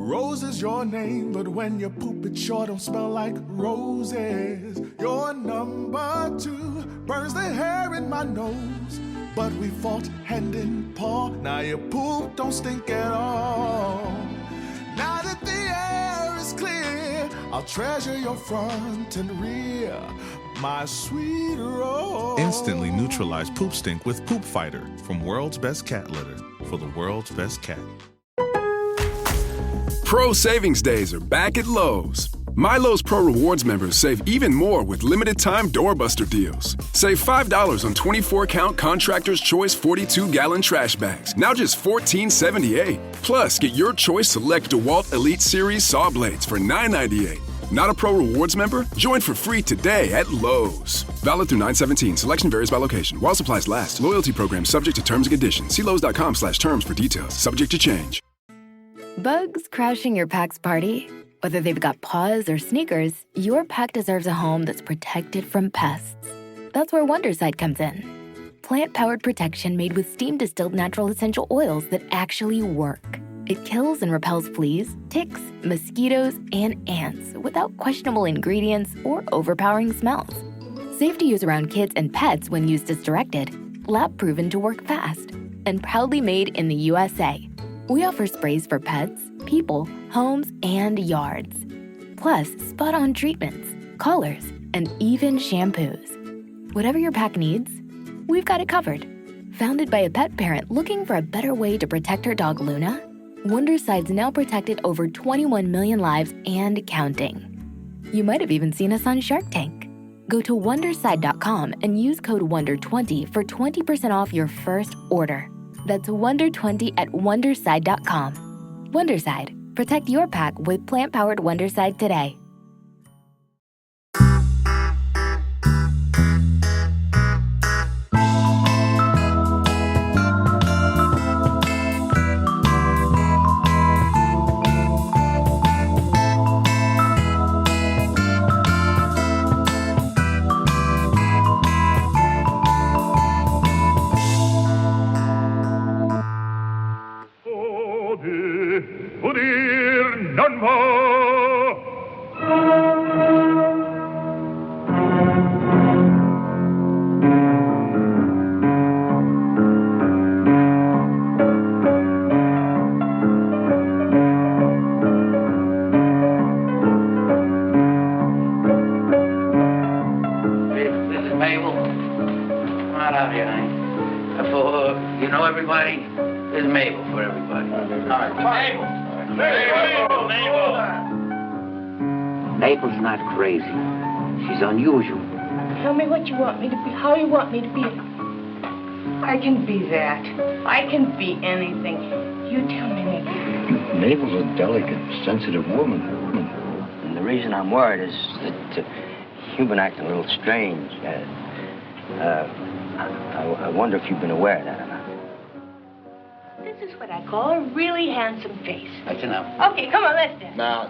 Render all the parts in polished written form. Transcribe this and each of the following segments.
Rose is your name, but when you poop it sure don't smell like roses. Your number 2 burns the hair in my nose, but we fought hand in paw. Now your poop don't stink at all. Now that the air is clear, I'll treasure your front and rear, my sweet Rose. Instantly neutralize poop stink with Poop Fighter from World's Best Cat Litter for the world's best cat. Pro Savings Days are back at Lowe's. My Lowe's Pro Rewards members save even more with limited-time doorbuster deals. Save $5 on 24-count Contractor's Choice 42-gallon trash bags, now just $14.78. Plus, get your choice select DeWalt Elite Series saw blades for $9.98. Not a Pro Rewards member? Join for free today at Lowe's. Valid through 9/17. Selection varies by location. While supplies last. Loyalty program subject to terms and conditions. See Lowes.com/terms for details. Subject to change. Bugs crashing your pack's party? Whether they've got paws or sneakers, your pack deserves a home that's protected from pests. That's where Wondercide comes in. Plant-powered protection made with steam-distilled natural essential oils that actually work. It kills and repels fleas, ticks, mosquitoes, and ants without questionable ingredients or overpowering smells. Safe to use around kids and pets when used as directed, lab-proven to work fast, and proudly made in the USA. We offer sprays for pets, people, homes, and yards. Plus, spot-on treatments, collars, and even shampoos. Whatever your pack needs, we've got it covered. Founded by a pet parent looking for a better way to protect her dog Luna, Wondercide's now protected over 21 million lives and counting. You might have even seen us on Shark Tank. Go to Wondercide.com and use code WONDER20 for 20% off your first order. That's WONDER20 at Wondercide.com. Wondercide. Protect your pack with plant-powered Wondercide today. Mabel's not crazy. She's unusual. Tell me what you want me to be, how you want me to be. I can be that. I can be anything. You tell me, Mabel. Mabel's a delicate, sensitive woman. And the reason I'm worried is that you've been acting a little strange. I wonder if you've been aware of that or not. This is what I call a really handsome face. That's enough. Okay, come on, let's dance. No.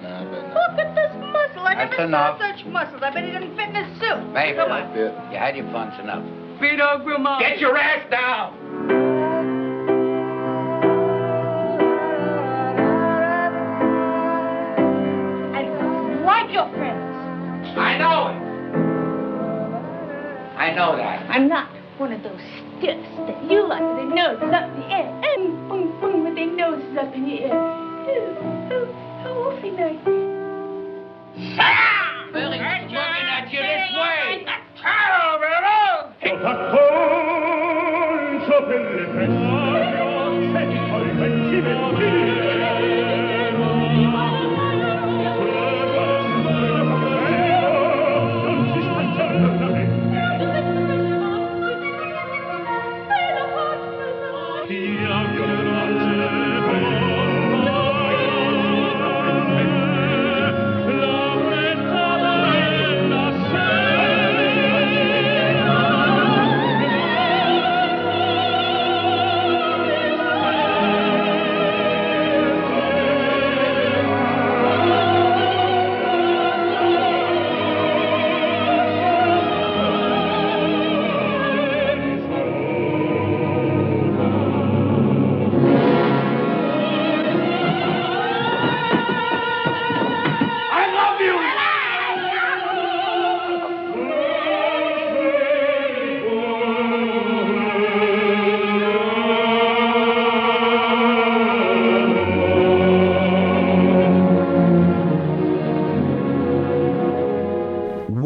Look at this muscle. I never saw such muscles. I bet he didn't fit in his suit. Mabel, Come on. you had your fun, it's enough. Vito Grimaldi. Get your ass down! I like your friends. I know it. I know that. I'm not one of those stiffs that you like with their noses up in the air. And boom, boom, with their noses up in the air. How awfully nice. Shut up! Billy's looking at you this way.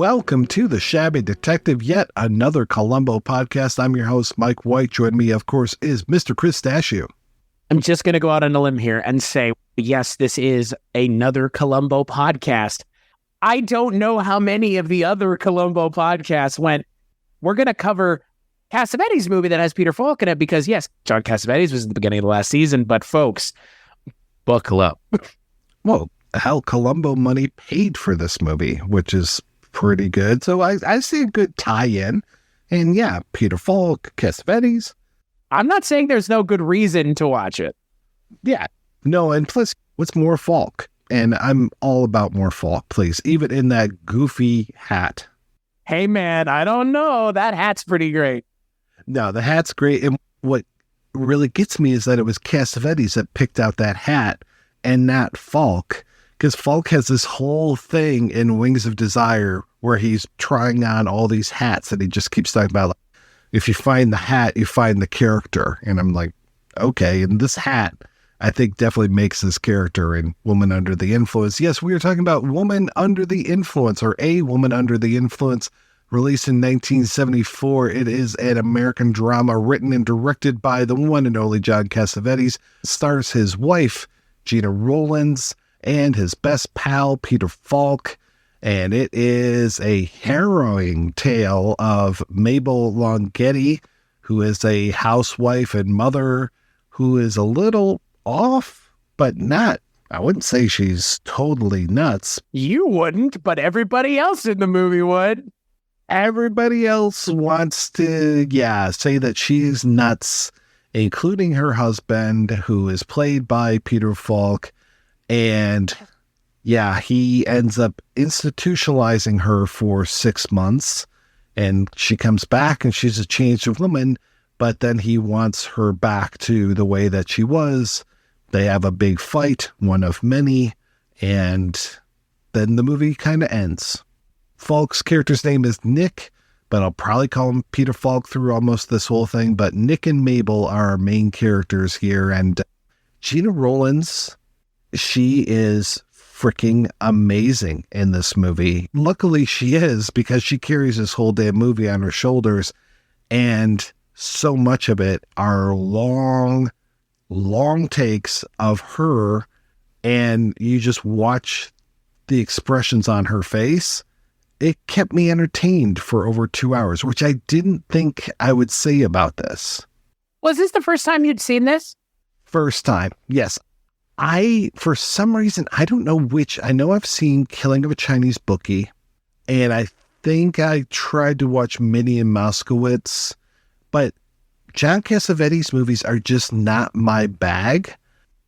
Welcome to the Shabby Detective, yet another Columbo podcast. I'm your host, Mike White. Joining me, of course, is Mr. Chris Dashiu. I'm just going to go out on a limb here and say, yes, this is another Columbo podcast. I don't know how many of the other Columbo podcasts went, we're going to cover Cassavetes' movie that has Peter Falk in it because, yes, John Cassavetes was at the beginning of the last season, but folks, buckle up. Well, hell, Columbo money paid for this movie, which is pretty good. So I see a good tie-in. And yeah, Peter Falk, Cassavetes. I'm not saying there's no good reason to watch it. Yeah. No, and plus, what's more Falk? And I'm all about more Falk, please. Even in that goofy hat. Hey, man, I don't know. That hat's pretty great. No, the hat's great. And what really gets me is that it was Cassavetes that picked out that hat and not Falk. Because Falk has this whole thing in Wings of Desire where he's trying on all these hats and he just keeps talking about, like, if you find the hat, you find the character. And I'm like, okay. And this hat, I think, definitely makes this character in Woman Under the Influence. Yes, we are talking about Woman Under the Influence, or A Woman Under the Influence, released in 1974. It is an American drama written and directed by the one and only John Cassavetes. It stars his wife, Gina Rowlands, and his best pal, Peter Falk. And it is a harrowing tale of Mabel Longetti, who is a housewife and mother who is a little off, but not, I wouldn't say she's totally nuts. You wouldn't, but everybody else in the movie would. Everybody else wants to, say that she's nuts, including her husband, who is played by Peter Falk. And he ends up institutionalizing her for 6 months, and she comes back and she's a changed woman, but then he wants her back to the way that she was. They have a big fight, one of many, and then the movie kind of ends. Falk's character's name is Nick, but I'll probably call him Peter Falk through almost this whole thing. But Nick and Mabel are our main characters here, and Gina Rowlands, she is freaking amazing in this movie. Luckily she is, because she carries this whole damn movie on her shoulders, and so much of it are long takes of her, and you just watch the expressions on her face. It kept me entertained for over 2 hours, which I didn't think I would say about this. Was this the first time you'd seen this? First time, yes. For some reason, I don't know which, I know I've seen Killing of a Chinese Bookie, and I think I tried to watch Minnie and Moskowitz, but John Cassavetes movies are just not my bag.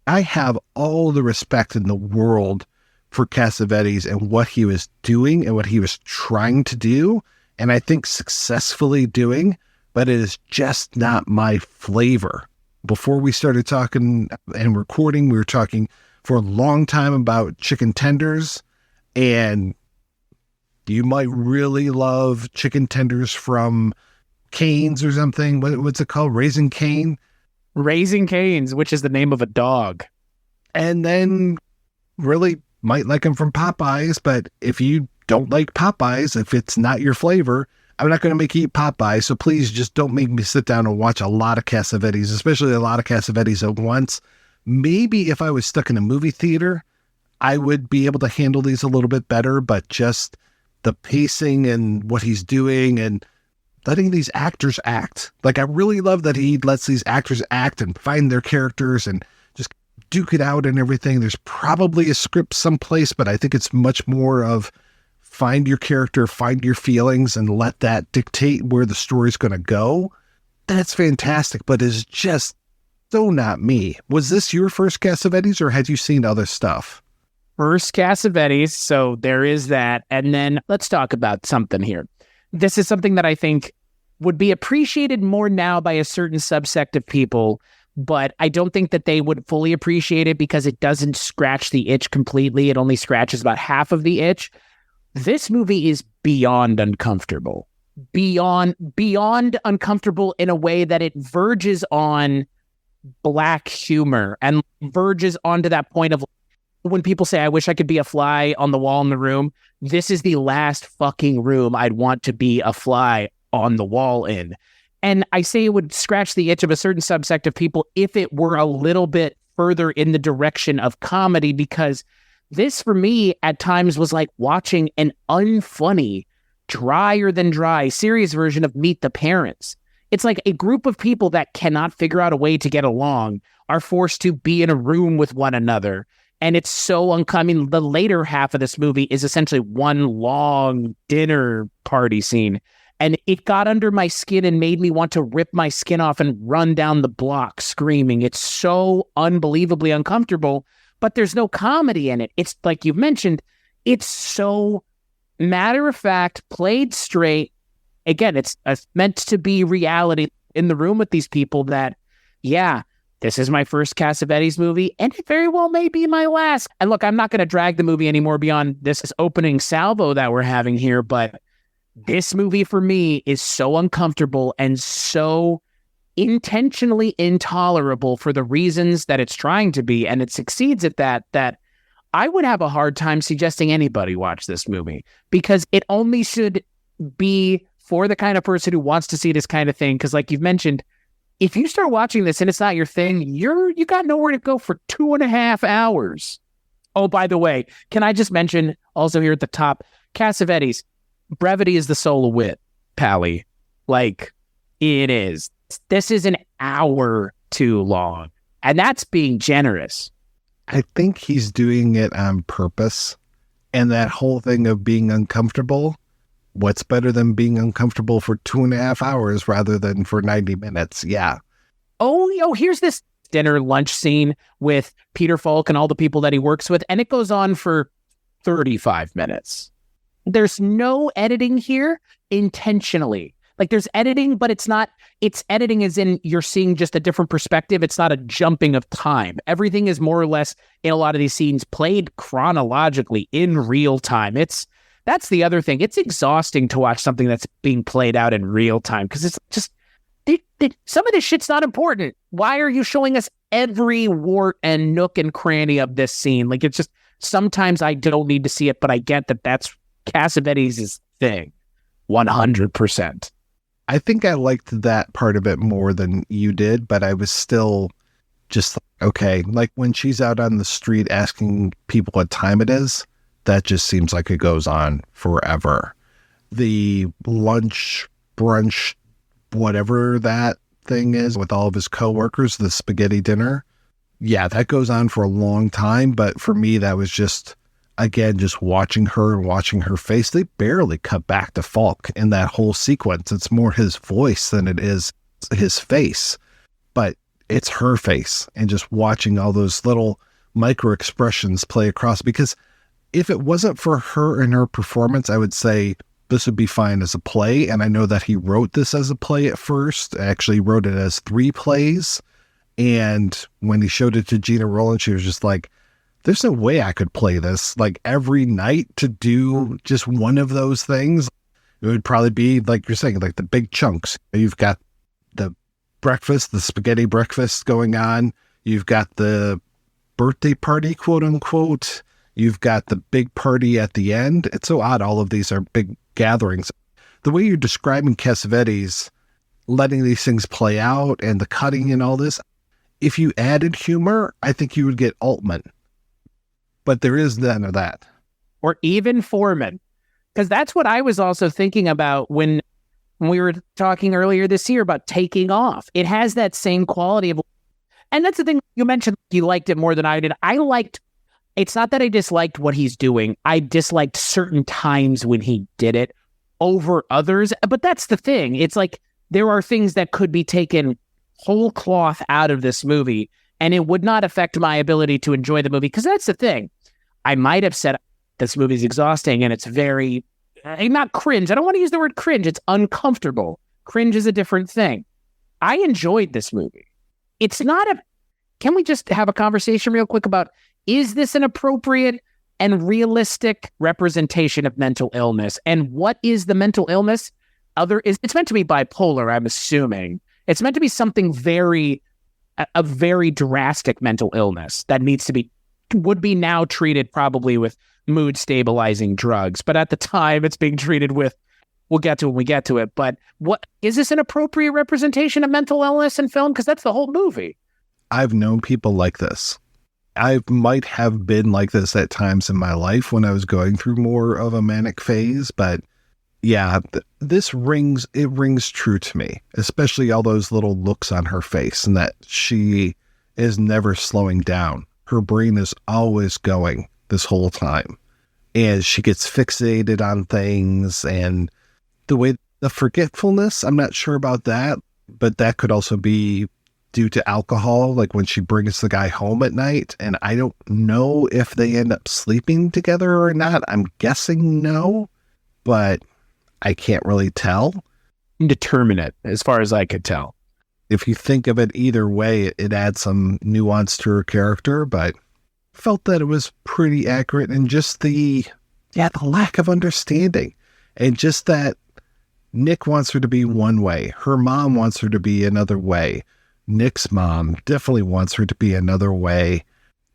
I have all the respect in the world for Cassavetes and what he was doing and what he was trying to do, and I think successfully doing, but it is just not my flavor. Before we started talking and recording, we were talking for a long time about chicken tenders, and you might really love chicken tenders from Cane's or something. What's it called? Raising Cane? Raising Cane's, which is the name of a dog. And then really might like them from Popeyes, but if you don't like Popeyes, if it's not your flavor, I'm not going to make you eat Popeyes, so please just don't make me sit down and watch a lot of Cassavetes, especially a lot of Cassavetes at once. Maybe if I was stuck in a movie theater, I would be able to handle these a little bit better, but just the pacing and what he's doing and letting these actors act. Like, I really love that he lets these actors act and find their characters and just duke it out and everything. There's probably a script someplace, but I think it's much more of find your character, find your feelings, and let that dictate where the story's going to go. That's fantastic, but it's just so not me. Was this your first Cassavetes, or had you seen other stuff? First Cassavetes, so there is that. And then let's talk about something here. This is something that I think would be appreciated more now by a certain subsect of people, but I don't think that they would fully appreciate it because it doesn't scratch the itch completely. It only scratches about half of the itch. This movie is beyond uncomfortable. Beyond uncomfortable in a way that it verges on black humor and verges onto that point of when people say, I wish I could be a fly on the wall in the room, this is the last fucking room I'd want to be a fly on the wall in. And I say it would scratch the itch of a certain subsect of people if it were a little bit further in the direction of comedy, because this for me at times was like watching an unfunny, drier than dry serious version of Meet the Parents. It's like a group of people that cannot figure out a way to get along are forced to be in a room with one another. And it's so uncoming. The later half of this movie is essentially one long dinner party scene. And it got under my skin and made me want to rip my skin off and run down the block screaming. It's so unbelievably uncomfortable, but there's no comedy in it. It's like you've mentioned, it's so matter of fact, played straight. Again, it's meant to be reality in the room with these people that, yeah, this is my first Cassavetes movie, and it very well may be my last. And look, I'm not going to drag the movie anymore beyond this opening salvo that we're having here, but this movie for me is so uncomfortable and so intentionally intolerable for the reasons that it's trying to be, and it succeeds at that I would have a hard time suggesting anybody watch this movie, because it only should be for the kind of person who wants to see this kind of thing. Because like you've mentioned, if you start watching this and it's not your thing, you got nowhere to go for 2.5 hours. Oh, by the way, can I just mention also here at the top, Cassavetes, brevity is the soul of wit, Pally. Like, it is. This is an hour too long, and that's being generous. I think he's doing it on purpose. And that whole thing of being uncomfortable, what's better than being uncomfortable for 2.5 hours rather than for 90 minutes? Yeah. Oh, here's this dinner lunch scene with Peter Falk and all the people that he works with, and it goes on for 35 minutes. There's no editing here intentionally. Like, there's editing, but it's editing as in you're seeing just a different perspective. It's not a jumping of time. Everything is more or less, in a lot of these scenes, played chronologically in real time. That's the other thing. It's exhausting to watch something that's being played out in real time, because it's just, some of this shit's not important. Why are you showing us every wart and nook and cranny of this scene? Like, it's just, sometimes I don't need to see it, but I get that that's Cassavetes' thing. 100%. I think I liked that part of it more than you did, but I was still just okay. Like when she's out on the street asking people what time it is, that just seems like it goes on forever. The lunch, brunch, whatever that thing is with all of his coworkers, the spaghetti dinner. Yeah, that goes on for a long time. But for me, that was just, again, just watching her and watching her face. They barely cut back to Falk in that whole sequence. It's more his voice than it is his face, but it's her face, and just watching all those little micro expressions play across. Because if it wasn't for her and her performance, I would say this would be fine as a play. And I know that he wrote this as a play at first. I actually wrote it as 3 plays. And when he showed it to Gina Rowland, she was just like, there's no way I could play this like every night to do just one of those things. It would probably be, like you're saying, like the big chunks. You've got the breakfast, the spaghetti breakfast going on. You've got the birthday party, quote unquote. You've got the big party at the end. It's so odd. All of these are big gatherings. The way you're describing Cassavetes, letting these things play out and the cutting and all this, if you added humor, I think you would get Altman. But there is none of that. Or even Foreman. Because that's what I was also thinking about when we were talking earlier this year about Taking Off. It has that same quality of, and that's the thing you mentioned, you liked it more than I did. It's not that I disliked what he's doing. I disliked certain times when he did it over others. But that's the thing. It's like there are things that could be taken whole cloth out of this movie, and it would not affect my ability to enjoy the movie. Because that's the thing. I might have said this movie's exhausting and it's very, not cringe. I don't want to use the word cringe. It's uncomfortable. Cringe is a different thing. I enjoyed this movie. It's not can we just have a conversation real quick about, is this an appropriate and realistic representation of mental illness? And what is the mental illness? It's meant to be bipolar, I'm assuming. It's meant to be something a very drastic mental illness that needs to be would be now treated probably with mood stabilizing drugs. But at the time, it's being treated with, we'll get to it when we get to it. But what is this an appropriate representation of mental illness in film? Because that's the whole movie. I've known people like this. I might have been like this at times in my life when I was going through more of a manic phase, but yeah, this rings true to me, especially all those little looks on her face and that she is never slowing down. Her brain is always going this whole time. And she gets fixated on things, and the forgetfulness, I'm not sure about that, but that could also be due to alcohol, like when she brings the guy home at night. And I don't know if they end up sleeping together or not. I'm guessing no, but I can't really tell. Indeterminate, as far as I could tell. If you think of it either way, it adds some nuance to her character, but felt that it was pretty accurate, and just the lack of understanding, and just that Nick wants her to be one way. Her mom wants her to be another way. Nick's mom definitely wants her to be another way.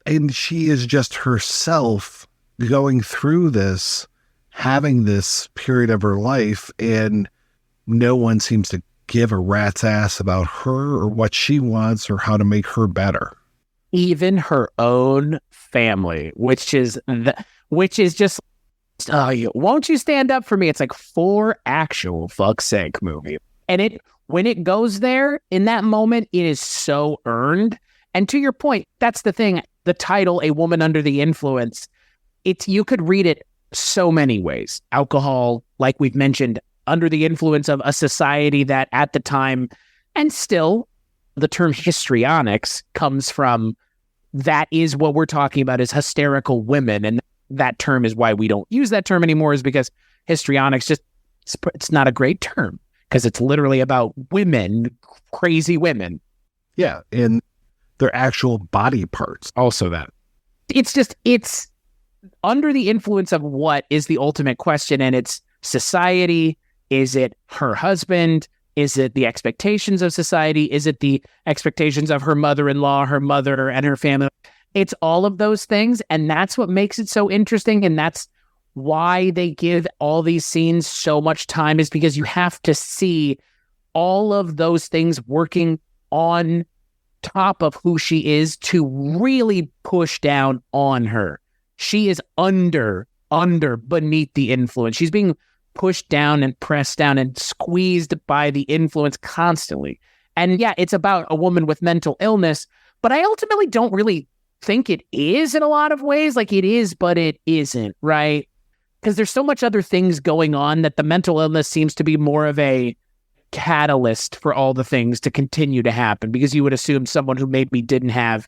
And she is just herself going through this, having this period of her life, and no one seems to give a rat's ass about her or what she wants or how to make her better. Even her own family, which is just, won't you stand up for me? It's like, for actual fuck's sake movie. And when it goes there in that moment, it is so earned. And to your point, that's the thing. The title, A Woman Under the Influence, you could read it so many ways. Alcohol, like we've mentioned, under the influence of a society that at the time, and still, the term histrionics comes from, that is what we're talking about, is hysterical women. And that term is why we don't use that term anymore, is because histrionics it's not a great term, because it's literally about women, crazy women. Yeah, and their actual body parts. Also that. It's under the influence of what is the ultimate question, and it's society. Is it her husband? Is it the expectations of society? Is it the expectations of her mother-in-law, her mother, and her family? It's all of those things, and that's what makes it so interesting, and that's why they give all these scenes so much time, is because you have to see all of those things working on top of who she is to really push down on her. She is beneath the influence. She's being pushed down and pressed down and squeezed by the influence constantly. And yeah, it's about a woman with mental illness, but I ultimately don't really think it is in a lot of ways. Like, it is, but it isn't, right? Because there's so much other things going on that the mental illness seems to be more of a catalyst for all the things to continue to happen, because you would assume someone who maybe didn't have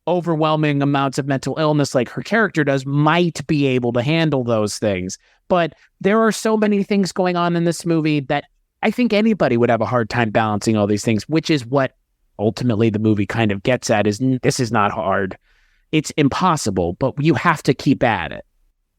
overwhelming amounts of mental illness like her character does might be able to handle those things. But there are so many things going on in this movie that I think anybody would have a hard time balancing all these things, which is what ultimately the movie kind of gets at, is this is not hard. It's impossible, but you have to keep at it.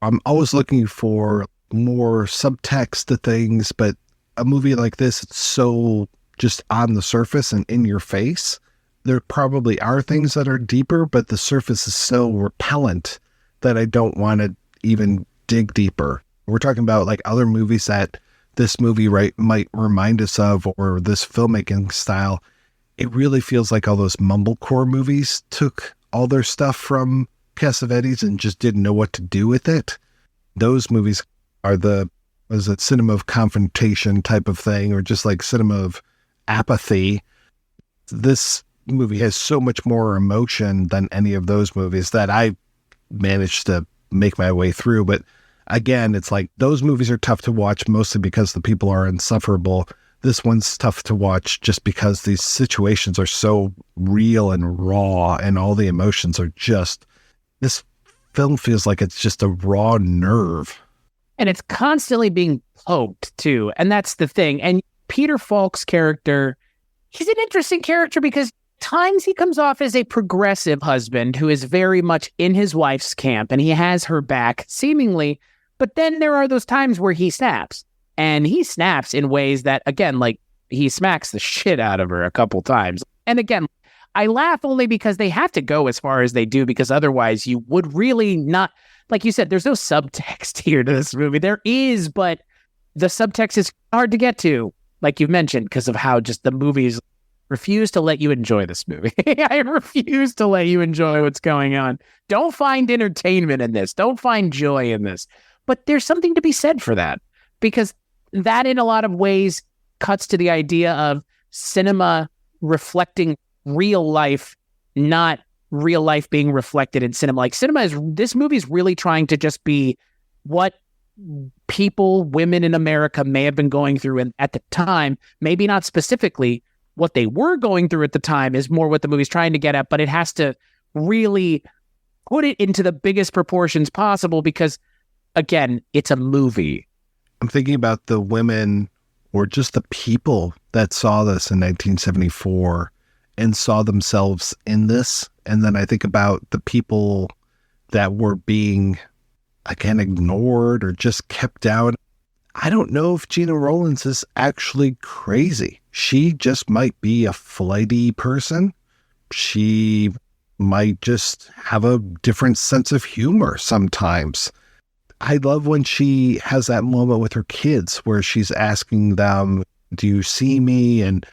I'm always looking for more subtext to things, but a movie like this, it's so just on the surface and in your face. There probably are things that are deeper, but the surface is so repellent that I don't want to even dig deeper. We're talking about like other movies that this movie might remind us of, or this filmmaking style. It really feels like all those mumblecore movies took all their stuff from Cassavetes and just didn't know what to do with it. Those movies are cinema of confrontation type of thing, or just like cinema of apathy. This movie has so much more emotion than any of those movies that I managed to make my way through. But again, it's like those movies are tough to watch mostly because the people are insufferable. This one's tough to watch just because these situations are so real and raw, and all the emotions are just, this film feels like it's just a raw nerve. And it's constantly being poked too. And that's the thing. And Peter Falk's character, he's an interesting character because times he comes off as a progressive husband who is very much in his wife's camp and he has her back seemingly, but then there are those times where he snaps, and he snaps in ways that, again, like, he smacks the shit out of her a couple times. And again, I laugh only because they have to go as far as they do, because otherwise you would really not, like you said, there's no subtext here to this movie. There is, but the subtext is hard to get to, like you mentioned, because of how just the movies refuse to let you enjoy this movie. I refuse to let you enjoy what's going on. Don't find entertainment in this. Don't find joy in this. But there's something to be said for that, because that in a lot of ways cuts to the idea of cinema reflecting real life, not real life being reflected in cinema. Like this movie is really trying to just be what women in America may have been going through at the time, maybe not specifically what they were going through at the time is more what the movie's trying to get at, but it has to really put it into the biggest proportions possible because, again, it's a movie. I'm thinking about the women or just the people that saw this in 1974 and saw themselves in this. And then I think about the people that were being, again, ignored or just kept down. I don't know if Gina Rowlands is actually crazy. She just might be a flighty person. She might just have a different sense of humor sometimes. I love when she has that moment with her kids where she's asking them, do you see me? And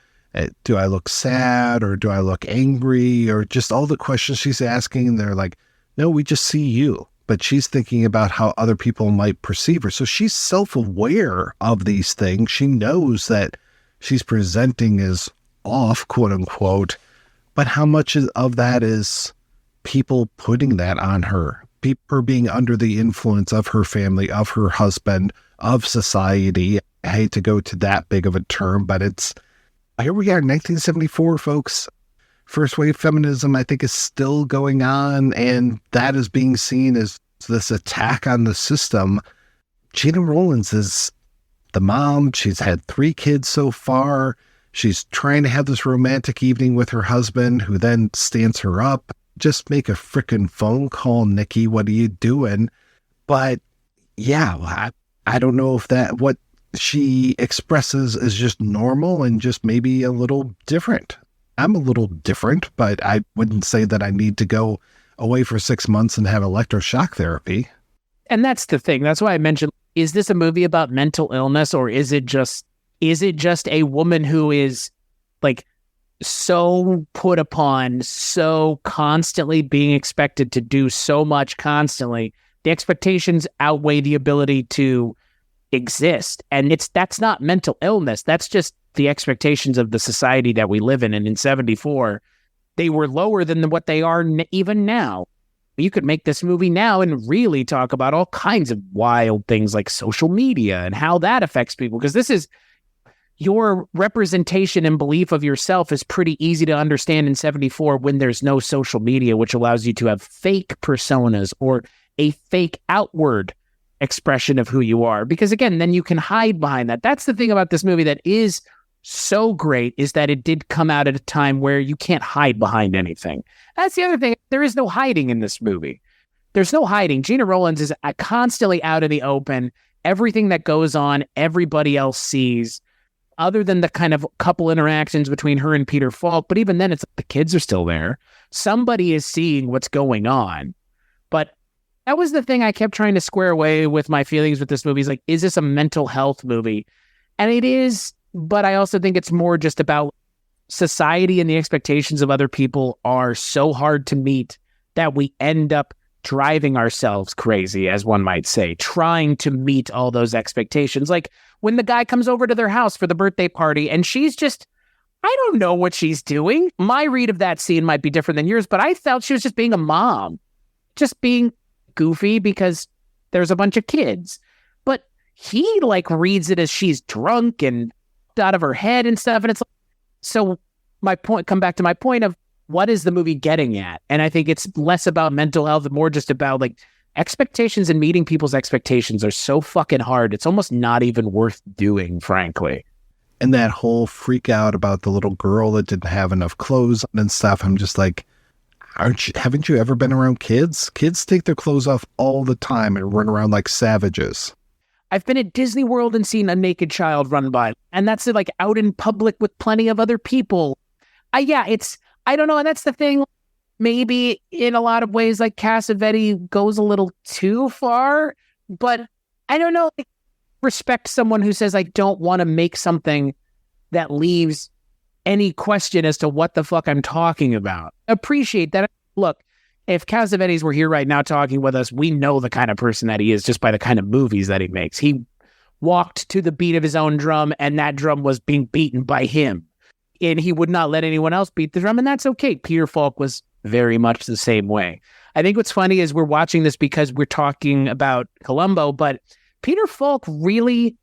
do I look sad or do I look angry? Or just all the questions she's asking. And they're like, no, we just see you. But she's thinking about how other people might perceive her. So she's self-aware of these things. She knows that she's presenting as off, quote unquote. But how much of that is people putting that on her? Her being under the influence of her family, of her husband, of society. I hate to go to that big of a term, but here we are in 1974, folks. First wave feminism, I think, is still going on, and that is being seen as this attack on the system. Gina Rowlands is the mom. She's had 3 kids so far. She's trying to have this romantic evening with her husband, who then stands her up. Just make a frickin' phone call, Nikki. What are you doing? But yeah, I don't know if what she expresses is just normal and just maybe a little different. I'm a little different, but I wouldn't say that I need to go away for 6 months and have electroshock therapy. And that's the thing. That's why I mentioned, is this a movie about mental illness, or is it just a woman who is like so put upon, so constantly being expected to do so much constantly? The expectations outweigh the ability to exist. And that's not mental illness. That's just the expectations of the society that we live in. And in 74, they were lower than what they are even now. You could make this movie now and really talk about all kinds of wild things like social media and how that affects people. Because this is your representation and belief of yourself is pretty easy to understand in 74 when there's no social media, which allows you to have fake personas or a fake outward expression of who you are. Because again, then you can hide behind that. That's the thing about this movie that is so great, is that it did come out at a time where you can't hide behind anything. That's the other thing. There is no hiding in this movie. There's no hiding. Gina Rowlands is constantly out in the open. Everything that goes on, everybody else sees, other than the kind of couple interactions between her and Peter Falk. But even then, it's like the kids are still there. Somebody is seeing what's going on. But that was the thing I kept trying to square away with my feelings with this movie. Is like, is this a mental health movie? And it is, but I also think it's more just about society, and the expectations of other people are so hard to meet that we end up driving ourselves crazy, as one might say, trying to meet all those expectations. Like when the guy comes over to their house for the birthday party and she's just, I don't know what she's doing. My read of that scene might be different than yours, but I felt she was just being a mom, just being goofy because there's a bunch of kids. But he like reads it as she's drunk and out of her head and stuff. And it's like, so come back to my point of, what is the movie getting at? And I think it's less about mental health and more just about like expectations, and meeting people's expectations are so fucking hard. It's almost not even worth doing, frankly. And that whole freak out about the little girl that didn't have enough clothes and stuff. I'm just like, haven't you ever been around kids? Kids take their clothes off all the time and run around like savages. I've been at Disney World and seen a naked child run by, and that's like out in public with plenty of other people. I don't know. And that's the thing. Maybe in a lot of ways, like Cassavetes goes a little too far, but I don't know. Like, respect someone who says, I don't want to make something that leaves any question as to what the fuck I'm talking about. Appreciate that. Look, if Cassavetes were here right now talking with us, we know the kind of person that he is just by the kind of movies that he makes. He walked to the beat of his own drum, and that drum was being beaten by him. And he would not let anyone else beat the drum, and that's okay. Peter Falk was very much the same way. I think what's funny is we're watching this because we're talking about Columbo, but Peter Falk really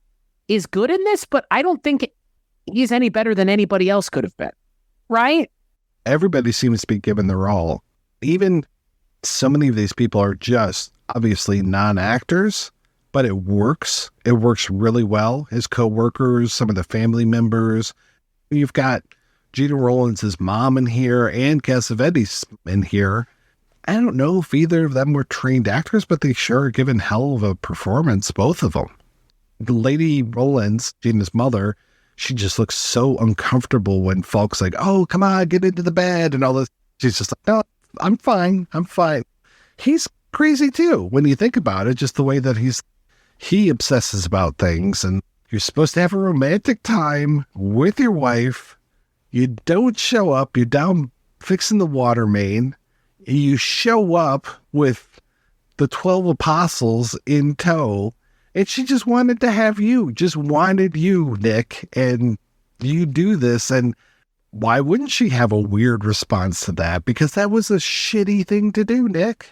is good in this, but I don't think he's any better than anybody else could have been, right? Everybody seems to be given their all. Even so many of these people are just obviously non-actors, but it works. It works really well. His co-workers, some of the family members. You've got Gina Rollins' mom in here and Cassavetes in here. I don't know if either of them were trained actors, but they sure are given hell of a performance, both of them. The Lady Rollins, Gina's mother, she just looks so uncomfortable when Falk's like, oh, come on, get into the bed and all this. She's just like, no, I'm fine. He's crazy too, when you think about it, just the way that he obsesses about things. And you're supposed to have a romantic time with your wife. You don't show up. You're down fixing the water main. You show up with the 12 apostles in tow, and she just wanted to have you, Nick, and you do this. And why wouldn't she have a weird response to that? Because that was a shitty thing to do, Nick.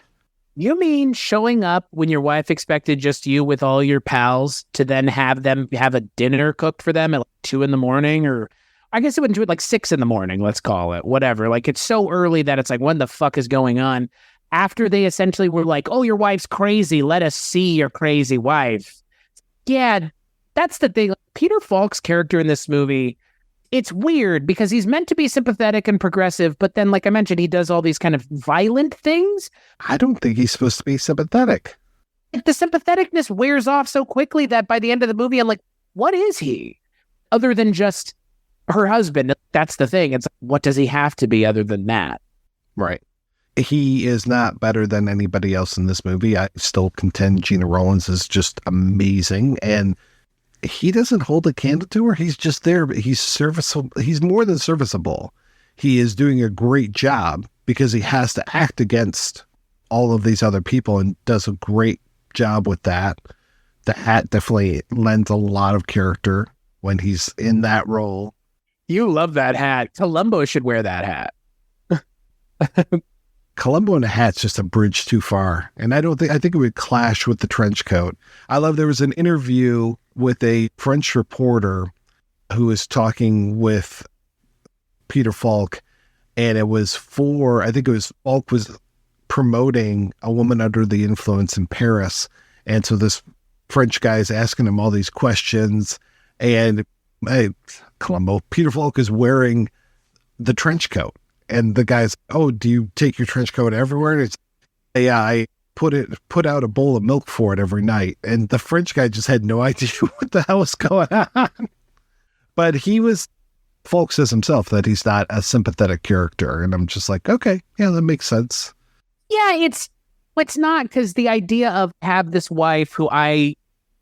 You mean showing up when your wife expected just you with all your pals to then have them have a dinner cooked for them at like 2 a.m, or I guess it wouldn't do it like 6 a.m, let's call it, whatever. Like, it's so early that it's like, what the fuck is going on? After they essentially were like, oh, your wife's crazy. Let us see your crazy wife. Yeah, that's the thing. Peter Falk's character in this movie, it's weird because he's meant to be sympathetic and progressive, but then, like I mentioned, he does all these kind of violent things. I don't think he's supposed to be sympathetic. The sympatheticness wears off so quickly that by the end of the movie, I'm like, what is he? Other than just her husband. That's the thing. It's what does he have to be other than that? Right. He is not better than anybody else in this movie. I still contend Gina Rollins is just amazing, and he doesn't hold a candle to her. He's just there, but he's serviceable. He's more than serviceable. He is doing a great job because he has to act against all of these other people and does a great job with that. The hat definitely lends a lot of character when he's in that role. You love that hat. Columbo should wear that hat. Columbo in a hat's just a bridge too far. And I think it would clash with the trench coat. I love, there was an interview with a French reporter who was talking with Peter Falk, and it was Falk was promoting A Woman Under the Influence in Paris. And so this French guy is asking him all these questions, and hey, Columbo, Peter Falk is wearing the trench coat. And the guy's, oh, do you take your trench coat everywhere? And it's, yeah, I put out a bowl of milk for it every night. And the French guy just had no idea what the hell was going on. But Falk says himself that he's not a sympathetic character. And I'm just like, okay, yeah, that makes sense. Yeah, it's not, because the idea of have this wife who I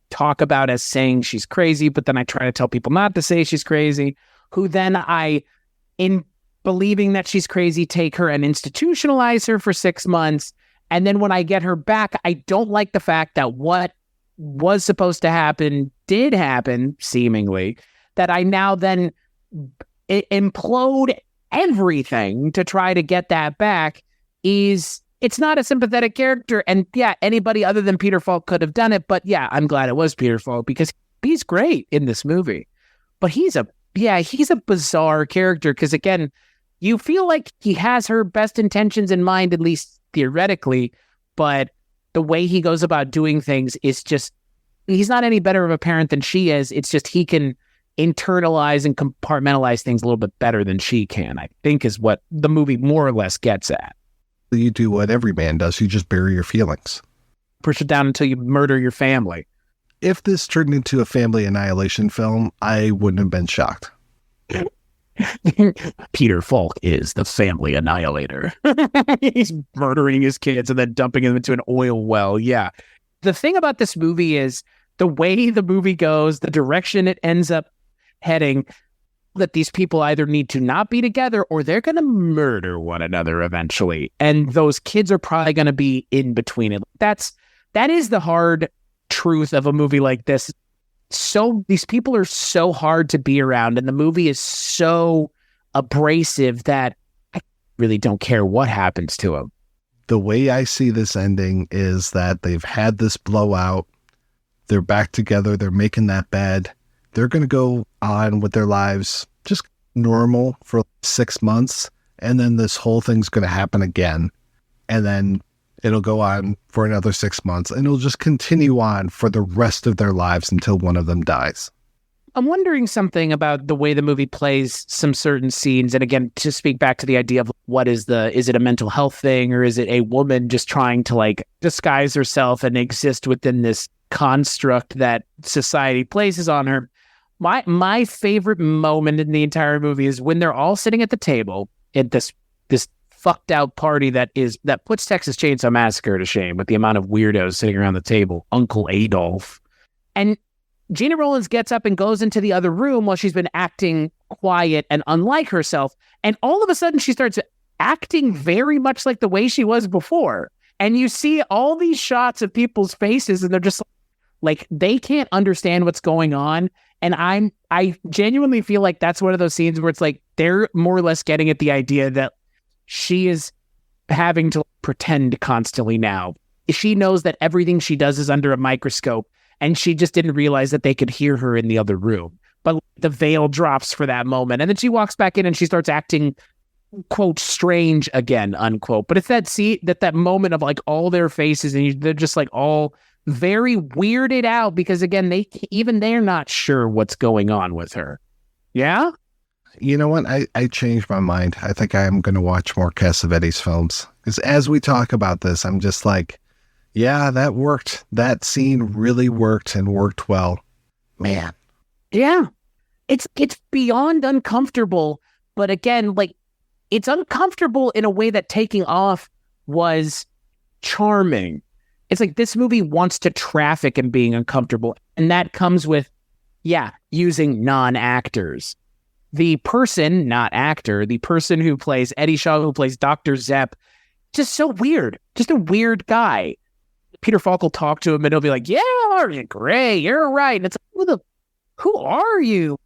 talk about as saying she's crazy, but then I try to tell people not to say she's crazy, who then in believing that she's crazy, take her and institutionalize her for 6 months. And then when I get her back, I don't like the fact that what was supposed to happen did happen, seemingly, that I now then implode everything to try to get that back. It's not a sympathetic character. And yeah, anybody other than Peter Falk could have done it. But yeah, I'm glad it was Peter Falk because he's great in this movie. But he's a bizarre character because, again, you feel like he has her best intentions in mind, at least theoretically, but the way he goes about doing things is just, he's not any better of a parent than she is. It's just he can internalize and compartmentalize things a little bit better than she can, I think, is what the movie more or less gets at. You do what every man does. You just bury your feelings. Push it down until you murder your family. If this turned into a family annihilation film, I wouldn't have been shocked. Peter Falk is the family annihilator. He's murdering his kids and then dumping them into an oil well. Yeah. The thing about this movie is the way the movie goes, the direction it ends up heading, that these people either need to not be together or they're going to murder one another eventually. And those kids are probably going to be in between it. That is the hard truth of a movie like this. So these people are so hard to be around, and the movie is so abrasive that I really don't care what happens to them. The way I see this ending is that they've had this blowout. They're back together. They're making that bed. They're going to go on with their lives just normal for 6 months. And then this whole thing's going to happen again. And then it'll go on for another 6 months, and it'll just continue on for the rest of their lives until one of them dies. I'm wondering something about the way the movie plays some certain scenes. And again, to speak back to the idea of is it a mental health thing, or is it a woman just trying to like disguise herself and exist within this construct that society places on her? My favorite moment in the entire movie is when they're all sitting at the table at this fucked out party that puts Texas Chainsaw Massacre to shame with the amount of weirdos sitting around the table. Uncle Adolf. And Gina Rollins gets up and goes into the other room while she's been acting quiet and unlike herself. And all of a sudden she starts acting very much like the way she was before. And you see all these shots of people's faces and they're just like they can't understand what's going on. And I genuinely feel like that's one of those scenes where it's like they're more or less getting at the idea that she is having to pretend constantly now. She knows that everything she does is under a microscope, and she just didn't realize that they could hear her in the other room. But the veil drops for that moment, and then she walks back in and she starts acting, quote, strange again, unquote. But it's that moment of like all their faces, and they're just like all very weirded out because again, they're not sure what's going on with her. Yeah. You know what? I changed my mind. I think I am going to watch more Cassavetes films. Because as we talk about this, I'm just like, yeah, that worked. That scene really worked and worked well. Man. Yeah. It's beyond uncomfortable. But again, like, it's uncomfortable in a way that taking off was charming. It's like this movie wants to traffic in being uncomfortable. And that comes with, using non-actors. The person, not actor, the person who plays Eddie Shaw, who plays Dr. Zepp, just so weird. Just a weird guy. Peter Falk will talk to him and he'll be like, yeah, great, you're right. And it's like, who are you?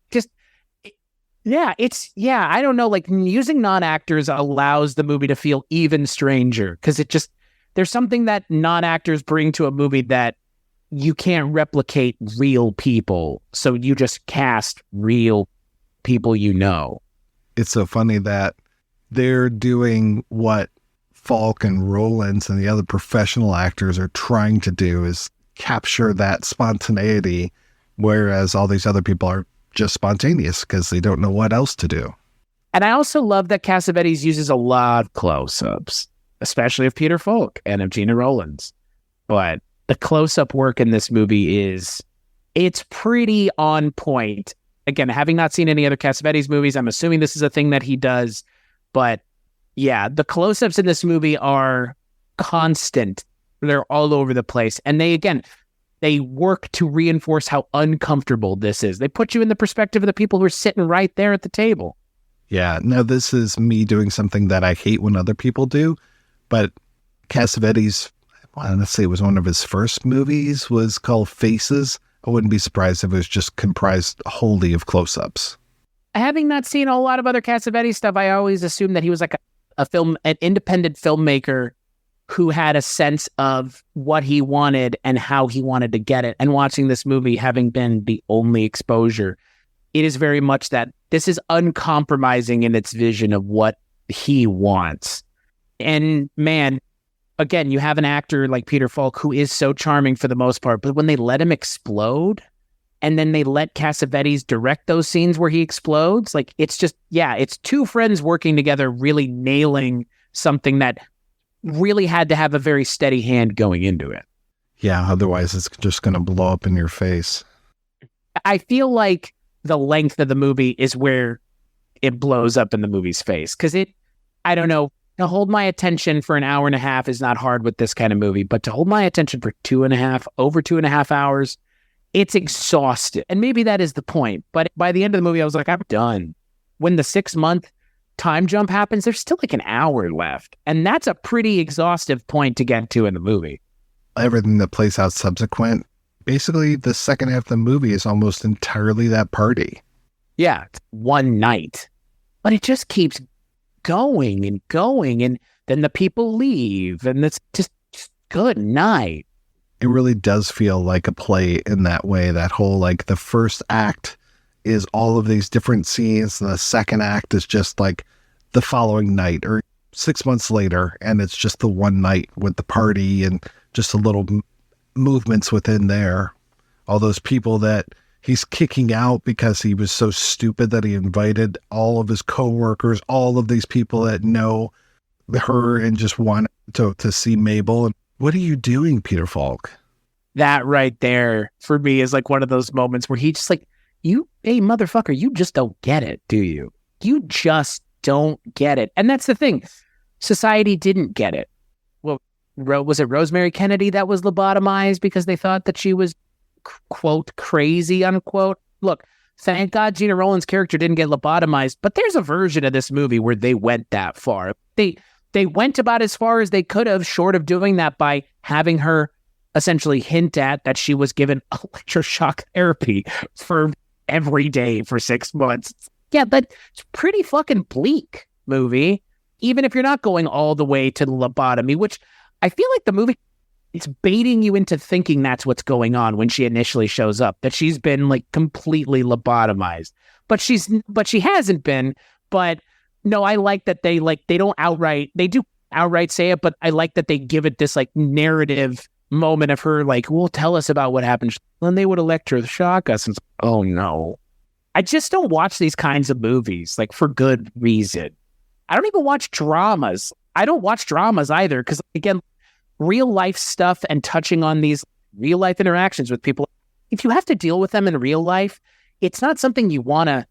I don't know. Like using non-actors allows the movie to feel even stranger because there's something that non-actors bring to a movie that you can't replicate real people. So you just cast real people you know. It's so funny that they're doing what Falk and Rollins and the other professional actors are trying to do is capture that spontaneity, whereas all these other people are just spontaneous because they don't know what else to do. And I also love that Cassavetes uses a lot of close-ups, especially of Peter Falk and of Gina Rollins. But the close-up work in this movie it's pretty on point. Again, having not seen any other Cassavetes movies, I'm assuming this is a thing that he does. But yeah, the close-ups in this movie are constant. They're all over the place. And they work to reinforce how uncomfortable this is. They put you in the perspective of the people who are sitting right there at the table. Yeah, now this is me doing something that I hate when other people do. But Cassavetes, I want to say it was one of his first movies, was called Faces. I wouldn't be surprised if it was just comprised wholly of close-ups. Having not seen a lot of other Cassavetes stuff, I always assumed that he was like an independent filmmaker who had a sense of what he wanted and how he wanted to get it. And watching this movie, having been the only exposure, it is very much that this is uncompromising in its vision of what he wants. And man, again, you have an actor like Peter Falk who is so charming for the most part, but when they let him explode and then they let Cassavetes direct those scenes where he explodes, like it's just, it's two friends working together, really nailing something that really had to have a very steady hand going into it. Yeah, otherwise it's just going to blow up in your face. I feel like the length of the movie is where it blows up in the movie's face. Because I don't know, to hold my attention for an hour and a half is not hard with this kind of movie, but to hold my attention for over 2.5 hours, it's exhausted. And maybe that is the point. But by the end of the movie, I was like, I'm done. When the 6-month time jump happens, there's still like an hour left. And that's a pretty exhaustive point to get to in the movie. Everything that plays out subsequent, basically the second half of the movie is almost entirely that party. Yeah, it's one night. But it just keeps going and going. And then the people leave. And it's just good night. It really does feel like a play in that way. That whole, like, the first act is all of these different scenes, and the second act is just like the following night or 6 months later, and it's just the one night with the party and just a little movements within there. All those people that he's kicking out because he was so stupid that he invited all of his coworkers, all of these people that know her and just want to see Mabel. And what are you doing, Peter Falk? That right there for me is like one of those moments where he just like, hey, motherfucker, you just don't get it, do you? You just don't get it. And that's the thing. Society didn't get it. Well, was it Rosemary Kennedy that was lobotomized because they thought that she was, quote, crazy, unquote? Look, thank God Gina Rowland's character didn't get lobotomized, but there's a version of this movie where they went that far. They went about as far as they could have, short of doing that by having her essentially hint at that she was given electroshock therapy for every day for 6 months. Yeah, that's pretty fucking bleak movie, even if you're not going all the way to the lobotomy, which I feel like the movie is baiting you into thinking that's what's going on when she initially shows up, that she's been like completely lobotomized. But she hasn't been. But no, I like that they do outright say it, but I like that they give it this like narrative moment of her like, well, tell us about what happened. Then they would electroshock us. And oh no. I just don't watch these kinds of movies, like, for good reason. I don't even watch dramas. I don't watch dramas either, because, again, real life stuff and touching on these real life interactions with people, if you have to deal with them in real life, it's not something you want to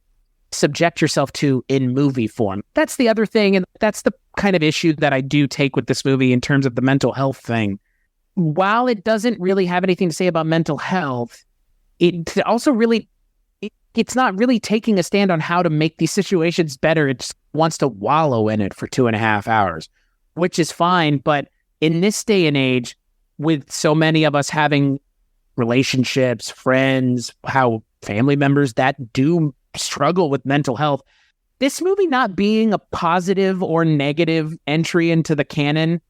subject yourself to in movie form. That's the other thing, and that's the kind of issue that I do take with this movie in terms of the mental health thing. While it doesn't really have anything to say about mental health, it also really... it's not really taking a stand on how to make these situations better. It just wants to wallow in it for 2.5 hours, which is fine. But in this day and age, with so many of us having relationships, friends, how family members that do struggle with mental health, this movie not being a positive or negative entry into the canon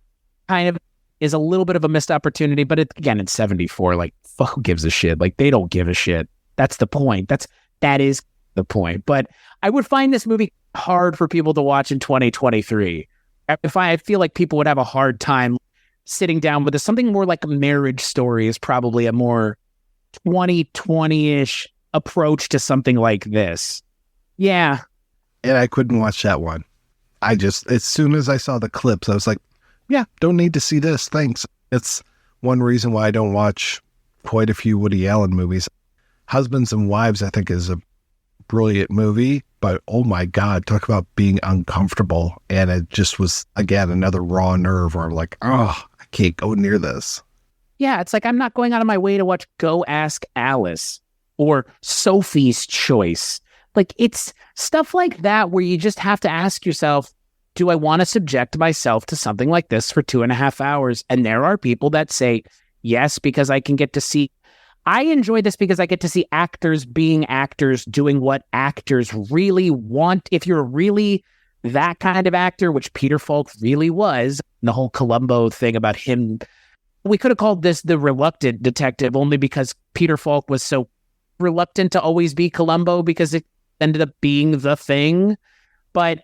kind of is a little bit of a missed opportunity. But again, it's 74. Like, fuck, who gives a shit? Like, they don't give a shit. That's the point. That is the point. But I would find this movie hard for people to watch in 2023. I feel like people would have a hard time sitting down with this. Something more like a Marriage Story is probably a more 2020-ish approach to something like this. Yeah. And I couldn't watch that one. As soon as I saw the clips, I was like, yeah, don't need to see this. Thanks. It's one reason why I don't watch quite a few Woody Allen movies. Husbands and Wives, I think, is a brilliant movie, but oh my God, talk about being uncomfortable. And it just was, again, another raw nerve where I'm like, oh, I can't go near this. Yeah, it's like I'm not going out of my way to watch Go Ask Alice or Sophie's Choice. Like, it's stuff like that where you just have to ask yourself, do I want to subject myself to something like this for 2.5 hours? And there are people that say yes, because I can get to see... I enjoy this because I get to see actors being actors, doing what actors really want. If you're really that kind of actor, which Peter Falk really was, the whole Columbo thing about him, we could have called this the reluctant detective, only because Peter Falk was so reluctant to always be Columbo because it ended up being the thing. But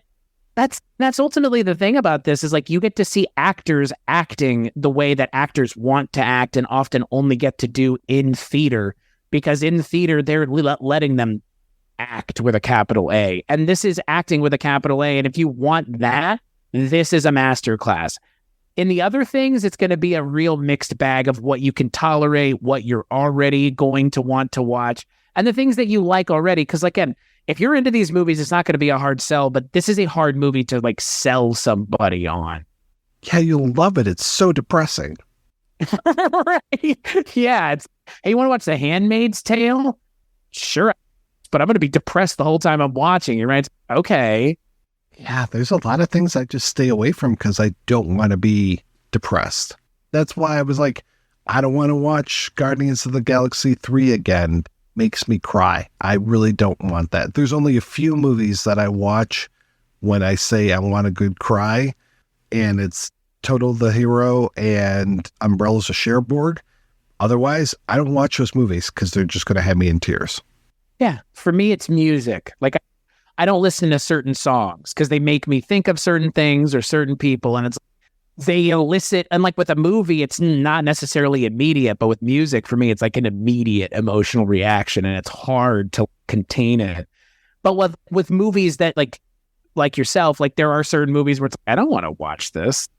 that's ultimately the thing about this, is like you get to see actors acting the way that actors want to act and often only get to do in theater, because in theater they're letting them act with a capital A, and this is acting with a capital A. And if you want that, this is a masterclass. In the other things, it's going to be a real mixed bag of what you can tolerate, what you're already going to want to watch, and the things that you like already. Because again, if you're into these movies, it's not going to be a hard sell, but this is a hard movie to like sell somebody on. Yeah, you'll love it. It's so depressing. Right? Yeah. It's, hey, you want to watch The Handmaid's Tale? Sure. But I'm going to be depressed the whole time I'm watching it, right? Okay. Yeah, there's a lot of things I just stay away from because I don't want to be depressed. That's why I was like, I don't want to watch Guardians of the Galaxy 3 again. Makes me cry. I really don't want that. There's only a few movies that I watch when I say I want a good cry, and it's Total the Hero and Umbrella's a Cherbourg. Otherwise, I don't watch those movies because they're just going to have me in tears. Yeah. For me, it's music. Like, I don't listen to certain songs because they make me think of certain things or certain people, and they elicit, and like with a movie, it's not necessarily immediate, but with music, for me, it's like an immediate emotional reaction, and it's hard to contain it. But with movies that like yourself, like there are certain movies where it's like, I don't want to watch this.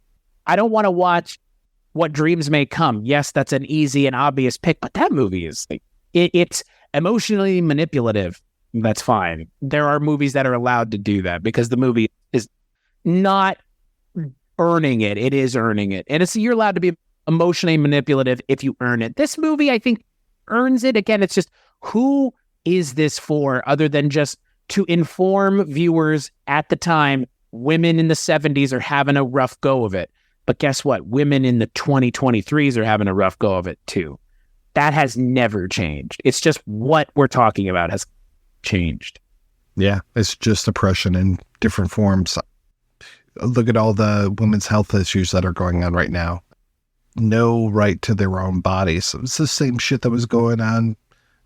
I don't want to watch What Dreams May Come. Yes, that's an easy and obvious pick, but that movie is like, it's emotionally manipulative. That's fine. There are movies that are allowed to do that because the movie is not earning it. It is earning it. And you're allowed to be emotionally manipulative if you earn it. This movie, I think, earns it. Again, it's just, who is this for other than just to inform viewers at the time, women in the 70s are having a rough go of it. But guess what? Women in the 2023s are having a rough go of it too. That has never changed. It's just what we're talking about has changed. Yeah, it's just oppression in different forms. Look at all the women's health issues that are going on right now. No right to their own bodies. It's the same shit that was going on.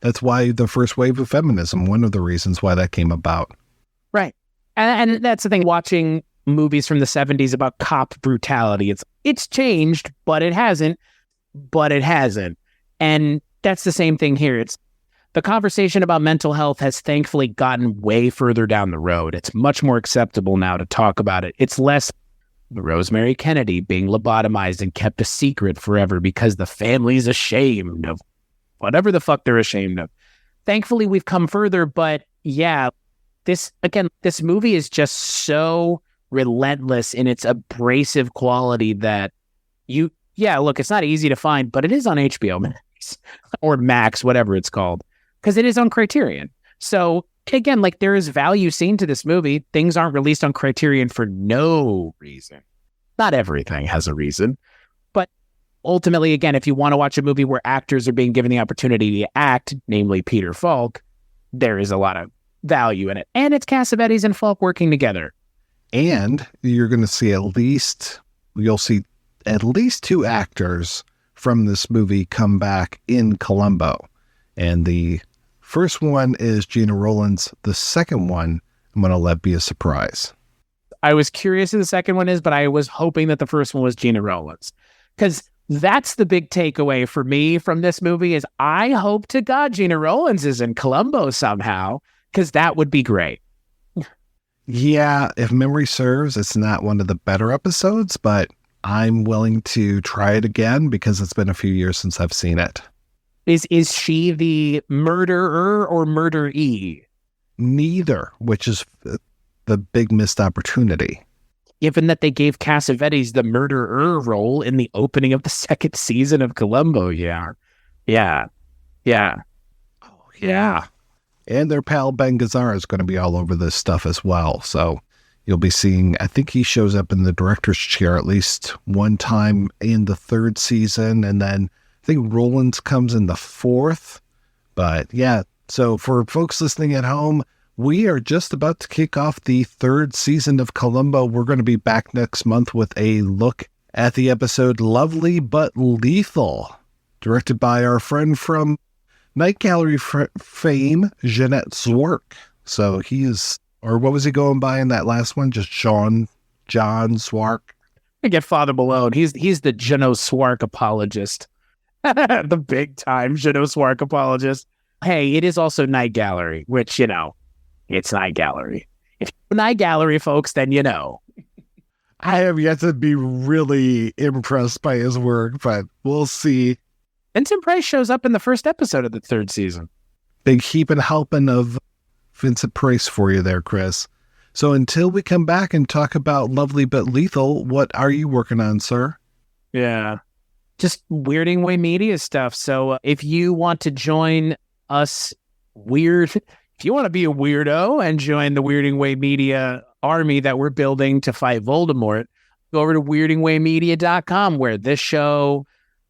That's why the first wave of feminism, one of the reasons why that came about. Right. And that's the thing, watching movies from the 70s about cop brutality. It's changed, but it hasn't. And that's the same thing here. It's the conversation about mental health has thankfully gotten way further down the road. It's much more acceptable now to talk about it. It's less Rosemary Kennedy being lobotomized and kept a secret forever because the family's ashamed of whatever the fuck they're ashamed of. Thankfully, we've come further, but yeah, this movie is just so relentless in its abrasive quality that look, it's not easy to find, but it is on HBO Max or Max, whatever it's called. Because it is on Criterion. So, again, like there is value seen to this movie. Things aren't released on Criterion for no reason. Not everything has a reason. But ultimately, again, if you want to watch a movie where actors are being given the opportunity to act, namely Peter Falk, there is a lot of value in it. And it's Cassavetes and Falk working together. And you're going to see you'll see at least two actors from this movie come back in Columbo. And the first one is Gina Rowlands. The second one, I'm going to let be a surprise. I was curious who the second one is, but I was hoping that the first one was Gina Rowlands. Because that's the big takeaway for me from this movie is I hope to God Gina Rowlands is in Columbo somehow, because that would be great. Yeah, if memory serves, it's not one of the better episodes, but I'm willing to try it again because it's been a few years since I've seen it. Is she the murderer or murderee? Neither, which is the big missed opportunity. Given that they gave Cassavetes the murderer role in the opening of the second season of Columbo, yeah. Oh, yeah. And their pal Ben Gazzara is going to be all over this stuff as well. So you'll be seeing, I think he shows up in the director's chair at least one time in the third season. And then I think Rowlands comes in the fourth. But yeah, so for folks listening at home, we are just about to kick off the third season of Columbo. We're going to be back next month with a look at the episode Lovely But Lethal, directed by our friend from Night Gallery fame, Jeanette Zwark. So he is, or what was he going by in that last one? Just John Zwark. I get Father Malone. He's the Jano Zwark apologist. The big time Jano Zwark apologist. Hey, it is also Night Gallery, which, you know, it's Night Gallery. If you know Night Gallery, folks, then you know. I have yet to be really impressed by his work, but we'll see. Vincent Price shows up in the first episode of the third season. Big heaping helping of Vincent Price for you there, Chris. So until we come back and talk about Lovely But Lethal, what are you working on, sir? Yeah, just Weirding Way Media stuff. So if you want to join us if you want to be a weirdo and join the Weirding Way Media army that we're building to fight Voldemort, go over to weirdingwaymedia.com, where this show,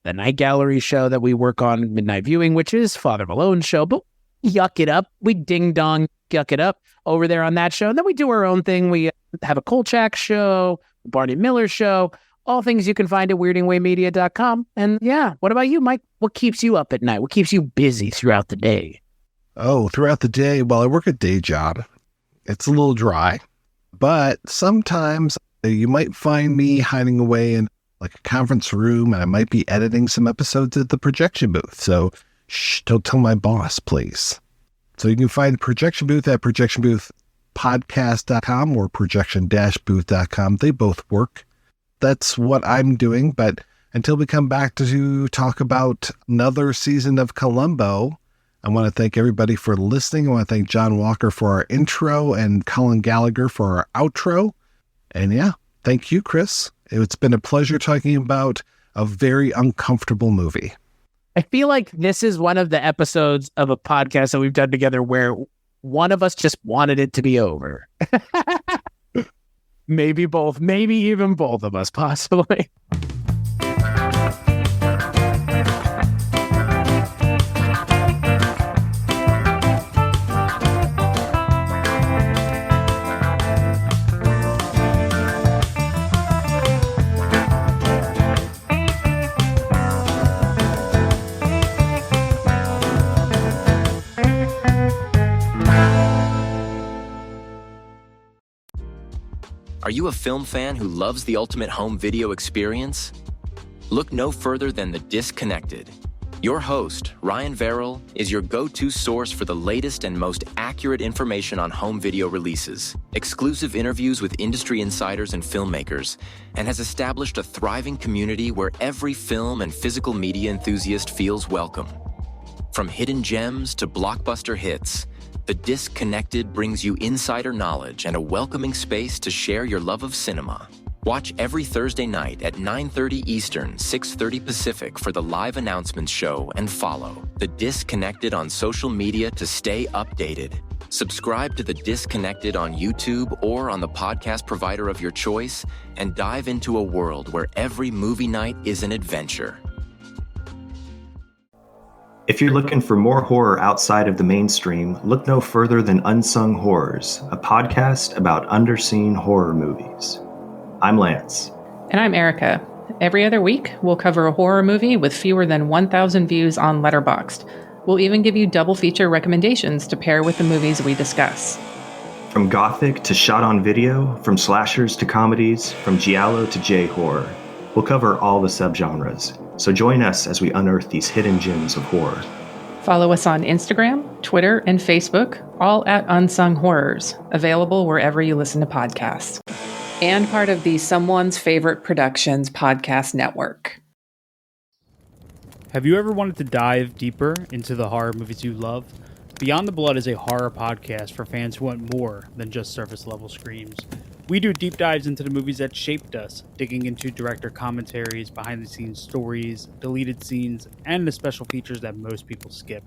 the Night Gallery show that we work on, Midnight Viewing, which is Father Malone's show, but yuck it up. We ding-dong yuck it up over there on that show. And then we do our own thing. We have a Kolchak show, Barney Miller show, all things you can find at weirdingwaymedia.com. And yeah, what about you, Mike? What keeps you up at night? What keeps you busy throughout the day? Oh, throughout the day, well, I work a day job. It's a little dry, but sometimes you might find me hiding away in like a conference room, and I might be editing some episodes at the projection booth. So shh, don't tell my boss, please. So you can find Projection Booth at projectionboothpodcast.com or projection-booth.com. They both work. That's what I'm doing. But until we come back to talk about another season of Columbo, I want to thank everybody for listening. I want to thank John Walker for our intro and Colin Gallagher for our outro. And yeah, thank you, Chris. It's been a pleasure talking about a very uncomfortable movie. I feel like this is one of the episodes of a podcast that we've done together where one of us just wanted it to be over. Maybe both, maybe even both of us, possibly. Are you a film fan who loves the ultimate home video experience? Look no further than The Disconnected. Your host, Ryan Verrill, is your go-to source for the latest and most accurate information on home video releases, exclusive interviews with industry insiders and filmmakers, and has established a thriving community where every film and physical media enthusiast feels welcome. From hidden gems to blockbuster hits, The Disconnected brings you insider knowledge and a welcoming space to share your love of cinema. Watch every Thursday night at 9:30 Eastern, 6:30 Pacific for the live announcements show, and follow The Disconnected on social media to stay updated. Subscribe to The Disconnected on YouTube or on the podcast provider of your choice, and dive into a world where every movie night is an adventure. If you're looking for more horror outside of the mainstream, look no further than Unsung Horrors, a podcast about underseen horror movies. I'm Lance. And I'm Erica. Every other week, we'll cover a horror movie with fewer than 1,000 views on Letterboxd. We'll even give you double feature recommendations to pair with the movies we discuss. From gothic to shot on video, from slashers to comedies, from giallo to J-horror, we'll cover all the subgenres. So join us as we unearth these hidden gems of horror. Follow us on Instagram, Twitter, and Facebook, all at Unsung Horrors, available wherever you listen to podcasts. And part of the Someone's Favorite Productions podcast network. Have you ever wanted to dive deeper into the horror movies you love? Beyond the Blood is a horror podcast for fans who want more than just surface-level screams. We do deep dives into the movies that shaped us, digging into director commentaries, behind-the-scenes stories, deleted scenes, and the special features that most people skip.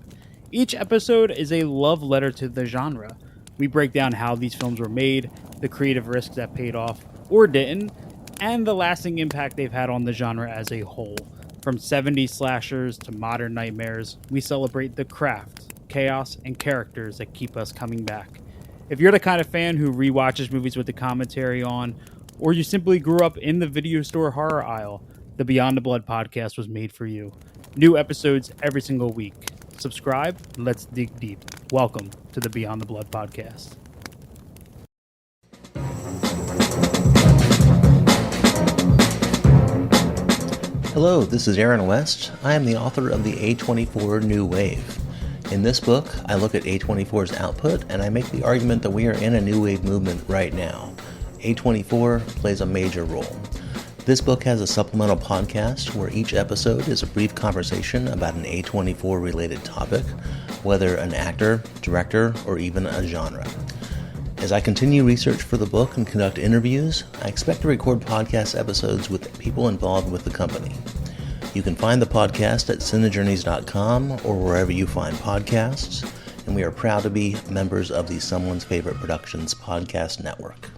Each episode is a love letter to the genre. We break down how these films were made, the creative risks that paid off or didn't, and the lasting impact they've had on the genre as a whole. From 70s slashers to modern nightmares, we celebrate the craft, chaos, and characters that keep us coming back. If you're the kind of fan who rewatches movies with the commentary on, or you simply grew up in the video store horror aisle, the Beyond the Blood podcast was made for you. New episodes every single week. Subscribe, and let's dig deep. Welcome to the Beyond the Blood podcast. Hello, this is Aaron West. I am the author of the A24 New Wave. In this book, I look at A24's output and I make the argument that we are in a new wave movement right now. A24 plays a major role. This book has a supplemental podcast where each episode is a brief conversation about an A24-related topic, whether an actor, director, or even a genre. As I continue research for the book and conduct interviews, I expect to record podcast episodes with people involved with the company. You can find the podcast at cinejourneys.com or wherever you find podcasts, and we are proud to be members of the Someone's Favorite Productions podcast network.